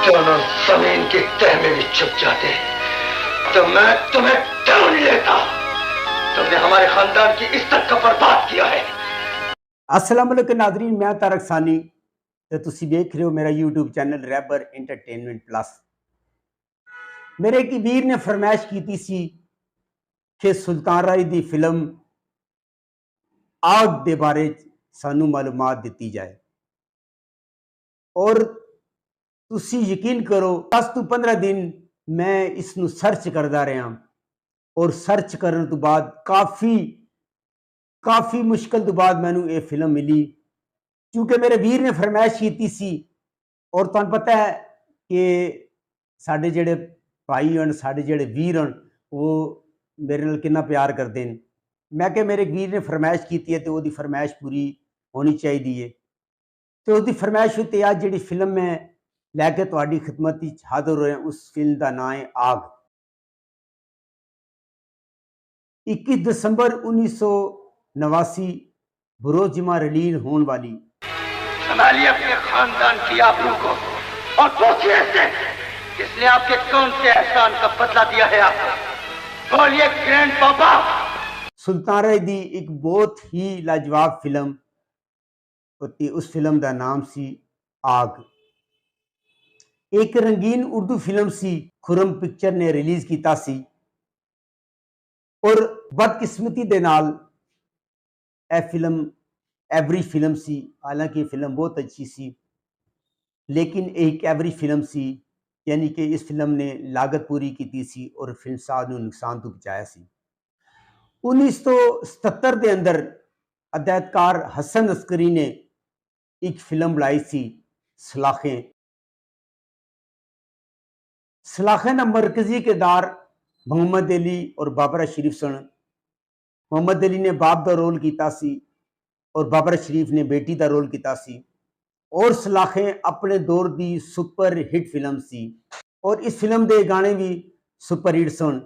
दोनों जमीन की तह में भी छुप जाते तो मैं तुम्हें क्यों नहीं लेता। तुमने हमारे खानदान की इज्जत का बर्बाद किया है। अस्सलाम वालेकुम नाज़रीन, मैं तारक सानी ते तुसी देख रहे हो मेरा यूट्यूब चैनल रैबर एंटरटेनमेंट प्लस। मेरे एक वीर ने फरमाइश की सी कि सुल्तान राय दी फिल्म आग दे बारे सानू मालूमात दी जाए और तुसी यकीन करो 10 तो 15 दिन मैं इसनू सर्च करता रहा और सर्च करने तो बाद काफ़ी मुश्किल तो बाद मैनू ये फिल्म मिली, क्योंकि मेरे वीर ने फरमाइश की सी। और तुहानू पता है कि साडे जेड़े भाई हन, साडे जेड़े वीर हन, वो मेरे नाल कितना प्यार करते हैं। मैं क्या मेरे वीर ने फरमाइश की है तो वो फरमाइश पूरी होनी चाहिए है। तो उसकी फरमाइश उत्ते अज जी फिल्म मैं लैके तुहाडी खिदमत हाजिर होया, उस फिल्म का नाम है आग। 21 दिसंबर 1989 बरोज जुमा रिलीज होने वाली। संभालिए अपने खानदान की आबरू को और पूछिए इससे किसने आपके कौन से एहसान का बदला दिया है आपको। बोलिए ग्रैंड पापा। सुल्तान राय दी एक बहुत ही लाजवाब फिल्म होती, उस फिल्म का नाम सी आग। एक रंगीन उर्दू फिल्म सी, खुरम पिक्चर ने रिलीज किया सी और बदकिस्मती दे नाल ए फिल्म एवरेज फिल्म सी। हालांकि फिल्म बहुत अच्छी सी, लेकिन एक एवरेज फिल्म सी, यानी कि इस फिल्म ने लागत पूरी की सी और फिल्म साहब ने नुकसान तो बचाया सी। 1977 के अंदर अदायतकार हसन अस्करी ने एक फिल्म बनाई सी सलाखें। सलाखें का मरकजी किरदार मोहम्मद अली और बाबरा शरीफ सन। मोहम्मद अली ने बाप का रोल किया सी और बाबरा शरीफ ने बेटी का रोल किया सी। और सलाखें अपने दौर की सुपर हिट फिल्म सी और इस फिल्म के गाने भी सुपर हिट सन।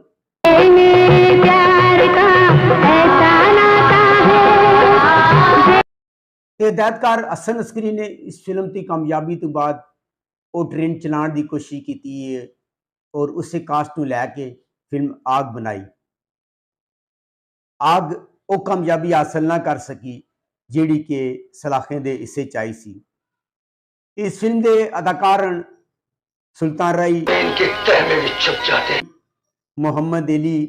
हिदायतकार हसन अस्करी ने इस फिल्म की कामयाबी तो बाद वो ट्रेन चलाने की कोशिश की है और उस कास्ट में लैके फिल्म आग बनाई। आग वो कामयाबी हासिल ना कर सकी जिहड़ी कि सलाखें दे हिस्से च आई सी। इस फिल्म के अदाकार सुल्तान राय, इनके तह में भी छुप जाते, मोहम्मद अली,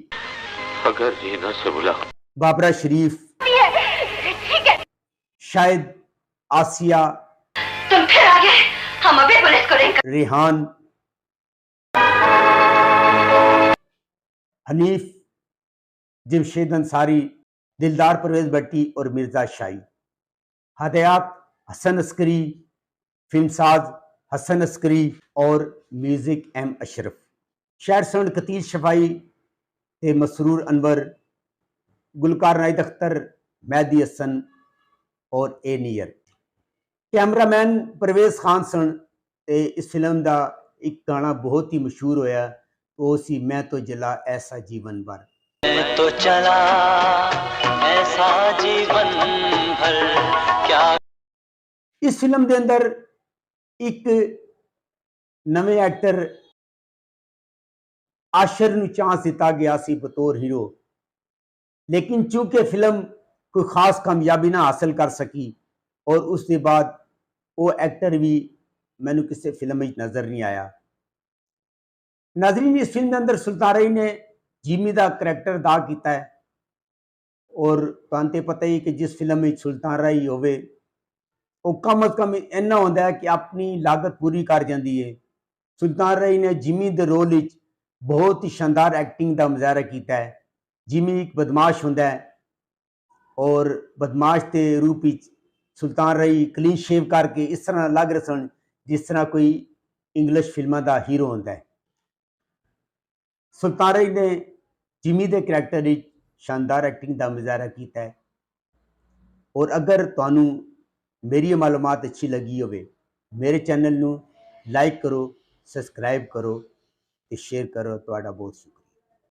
अगर जीना से बुला, बाबरा शरीफ, शायद आसिया, तुम फिर आ गए, हम अभी पुलिस को रिंग। रेहान, हनीफ, जमशेद अंसारी, दिलदार परवेज भट्टी और मिर्जा शाही। हदायत हसन अस्करी, फिल्मसाज हसन अस्करी और म्यूजिक एम अशरफ। शहर सौंड कतीर शफाई ते मसरूर अनवर, गुलकार नाइद अख्तर, मेहदी हसन और ए नियर। कैमरामैन परवेज खान सन। इस फिल्म का एक गाना बहुत ही मशहूर होया, वो सी मैं तो जला ऐसा जीवन भर। मैं तो चला ऐसा जीवन भर क्या। इस फिल्म के अंदर एक नवे एक्टर आशर नूं चांस दिता गया सी बतौर हीरो, लेकिन चूंकि फिल्म कोई खास कामयाबी ना हासिल कर सकी और उसके बाद वो एक्टर भी मैनू किसी फिल्म में नजर नहीं आया। नाज़रीन, इस फिल्म के अंदर सुल्तान राय ने जिमी का करैक्टर अदा किया है और तुहानू तो पता ही कि जिस फिल्म में सुल्तान राय होवे वो कम अज कम इन्ना होंदा है कि अपनी लागत पूरी कर जाती है। सुल्तान राय ने जिमी के रोल विच बहुत ही शानदार एक्टिंग का मुजाहरा किया है। जिमी एक बदमाश होंदा है और बदमाश के रूप में सुल्तान राय क्लीन शेव करके इस तरह लग रहे सन जिस तरह कोई इंग्लिश फिल्मों का हीरो होंदा है। सुल्तान राय ने जिमी के करैक्टर में शानदार एक्टिंग का मुजाहरा किया है। और अगर तुहानू मेरी मालूमात अच्छी लगी हो, मेरे चैनल नू लाइक करो, सब्सक्राइब करो, शेयर करो। तुहाडा बहुत शुक्रिया।